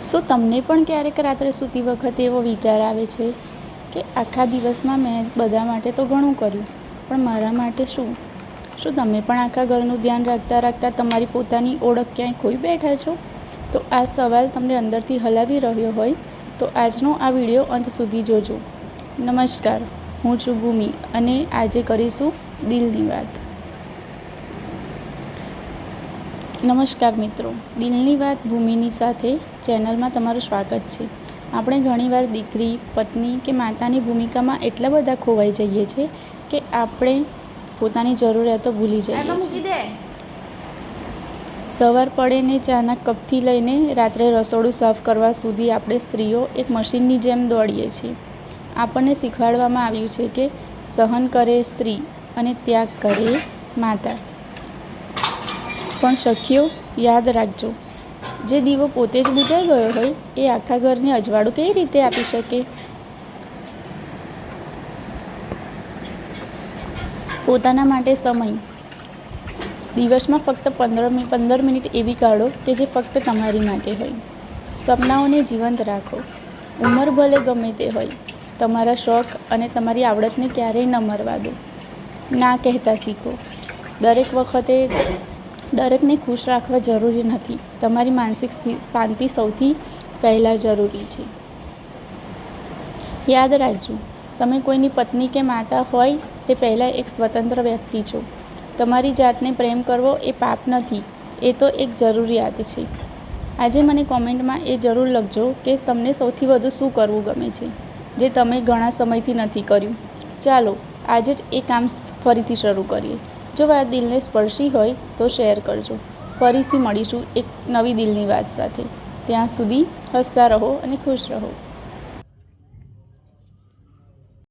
શું તમને પણ ક્યારેક રાત્રે સૂતી વખતે એવો વિચાર આવે છે કે આખા દિવસમાં મેં બધા માટે તો ઘણું કર્યું, પણ મારા માટે શું? તમે પણ આખા ઘરનું ધ્યાન રાખતા રાખતા તમારી પોતાની ઓળખ ક્યાંય ખોઈ બેઠા છો? તો આ સવાલ તમને અંદરથી હલાવી રહ્યો હોય તો આજનો આ વિડીયો અંત સુધી જોજો. નમસ્કાર, હું છું ભૂમિ અને આજે કરીશું દિલની વાત. નમસ્કાર મિત્રો, દિલની વાત ભૂમિની સાથે ચેનલમાં તમારું સ્વાગત છે. આપણે ઘણીવાર દીકરી, પત્ની કે માતાની ભૂમિકામાં એટલા બધા ખોવાઈ જઈએ છીએ કે આપણે પોતાની જરૂરિયાતો ભૂલી જઈએ છીએ. સવાર પડે ને ચાના કપથી લઈને રાત્રે રસોડું સાફ કરવા સુધી આપણે સ્ત્રીઓ એક મશીનની જેમ દોડીએ છીએ. આપણને શીખવાડવામાં આવ્યું છે કે સહન કરે સ્ત્રી અને ત્યાગ કરે માતા. પણ સખીઓ, યાદ રાખજો, જે દીવો પોતે જ બુઝાઈ ગયો હોય એ આખા ઘરને અજવાળું કેવી રીતે આપી શકે? પોતાના માટે સમય. દિવસમાં ફક્ત 15 મિનિટ એવી કાઢો કે જે ફક્ત તમારી માટે હોય. સપનાઓને જીવંત રાખો. ઉંમર ભલે ગમે તે હોય, તમારા શોખ અને તમારી આવડતને ક્યારેય ન મરવા દો. ના કહેતા શીખો. દરેકને ખુશ રાખવા જરૂરી નથી. તમારી માનસિક શાંતિ સૌથી પહેલાં જરૂરી છે. યાદ રાખજો, તમે કોઈની પત્ની કે માતા હોય તે પહેલાં એક સ્વતંત્ર વ્યક્તિ છો. તમારી જાતને પ્રેમ કરવો એ પાપ નથી, એ તો એક જરૂરિયાત છે. આજે મને કોમેન્ટમાં એ જરૂર લખજો કે તમને સૌથી વધુ શું કરવું ગમે છે, જે તમે ઘણા સમયથી નથી કર્યું. ચાલો આજે જ એ કામ ફરીથી શરૂ કરીએ. જો વાત દિલને સ્પર્શી હોય તો શેર કરજો. ફરીથી મળીશું એક નવી દિલની વાત સાથે. ત્યાં સુધી હસતા રહો અને ખુશ રહો.